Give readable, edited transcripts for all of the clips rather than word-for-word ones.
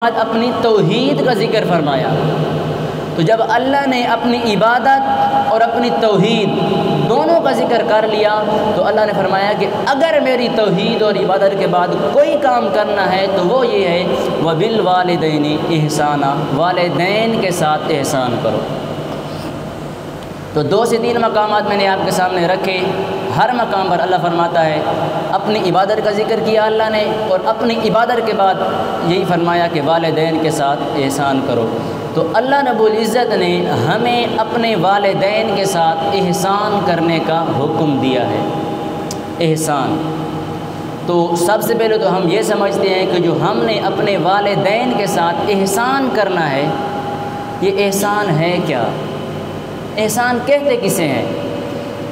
اپنی توحید کا ذکر فرمایا۔ تو جب اللہ نے اپنی عبادت اور اپنی توحید دونوں کا ذکر کر لیا تو اللہ نے فرمایا کہ اگر میری توحید اور عبادت کے بعد کوئی کام کرنا ہے تو وہ یہ ہے وَبِالْوَالِدَيْنِ احسانا، والدین کے ساتھ احسان کرو۔ تو 2 سے 3 مقامات میں نے آپ کے سامنے رکھے۔ ہر مقام پر اللہ فرماتا ہے، اپنی عبادت کا ذکر کیا اللہ نے اور اپنی عبادت کے بعد یہی فرمایا کہ والدین کے ساتھ احسان کرو۔ تو اللہ رب العزت نے ہمیں اپنے والدین کے ساتھ احسان کرنے کا حکم دیا ہے۔ احسان تو سب سے پہلے تو ہم یہ سمجھتے ہیں کہ جو ہم نے اپنے والدین کے ساتھ احسان کرنا ہے، یہ احسان ہے کیا؟ احسان کہتے کسے ہیں؟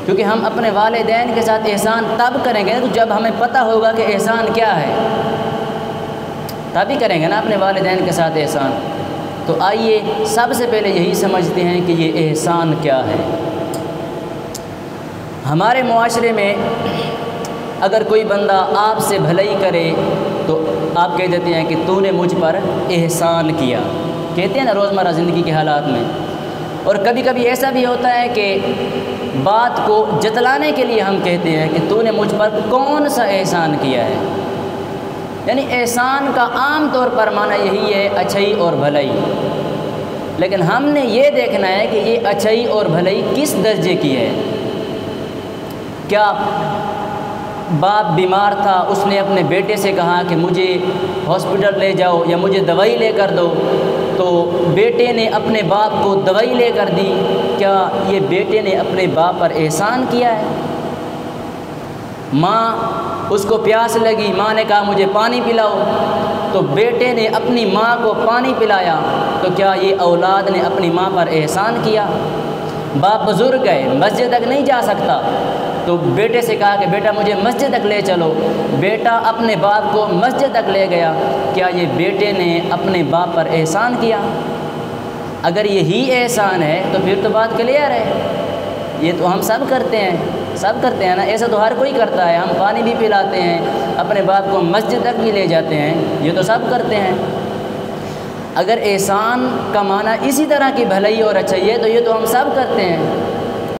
کیونکہ ہم اپنے والدین کے ساتھ احسان تب کریں گے تو جب ہمیں پتہ ہوگا کہ احسان کیا ہے، تب ہی کریں گے نا اپنے والدین کے ساتھ احسان۔ تو آئیے سب سے پہلے یہی سمجھتے ہیں کہ یہ احسان کیا ہے۔ ہمارے معاشرے میں اگر کوئی بندہ آپ سے بھلائی کرے تو آپ کہہ دیتے ہیں کہ تو نے مجھ پر احسان کیا، کہتے ہیں نا روزمرہ زندگی کے حالات میں۔ اور کبھی کبھی ایسا بھی ہوتا ہے کہ بات کو جتلانے کے لیے ہم کہتے ہیں کہ تو نے مجھ پر کون سا احسان کیا ہے۔ یعنی احسان کا عام طور پر معنی یہی ہے اچھائی اور بھلائی، لیکن ہم نے یہ دیکھنا ہے کہ یہ اچھائی اور بھلائی کس درجے کی ہے۔ کیا باپ بیمار تھا، اس نے اپنے بیٹے سے کہا کہ مجھے ہاسپٹل لے جاؤ یا مجھے دوائی لے کر دو، تو بیٹے نے اپنے باپ کو دوائی لے کر دی، کیا یہ بیٹے نے اپنے باپ پر احسان کیا ہے؟ ماں اس کو پیاس لگی، ماں نے کہا مجھے پانی پلاؤ، تو بیٹے نے اپنی ماں کو پانی پلایا، تو کیا یہ اولاد نے اپنی ماں پر احسان کیا؟ باپ بزرگ ہے، مسجد تک نہیں جا سکتا، تو بیٹے سے کہا کہ بیٹا مجھے مسجد تک لے چلو، بیٹا اپنے باپ کو مسجد تک لے گیا، کیا یہ بیٹے نے اپنے باپ پر احسان کیا؟ اگر یہی احسان ہے تو پھر تو بات کلیئر ہے، یہ تو ہم سب کرتے ہیں نا، ایسا تو ہر کوئی کرتا ہے، ہم پانی بھی پلاتے ہیں، اپنے باپ کو مسجد تک بھی لے جاتے ہیں، یہ تو سب کرتے ہیں۔ اگر احسان کا معنی اسی طرح کی بھلائی اور اچھائی ہے تو یہ تو ہم سب کرتے ہیں۔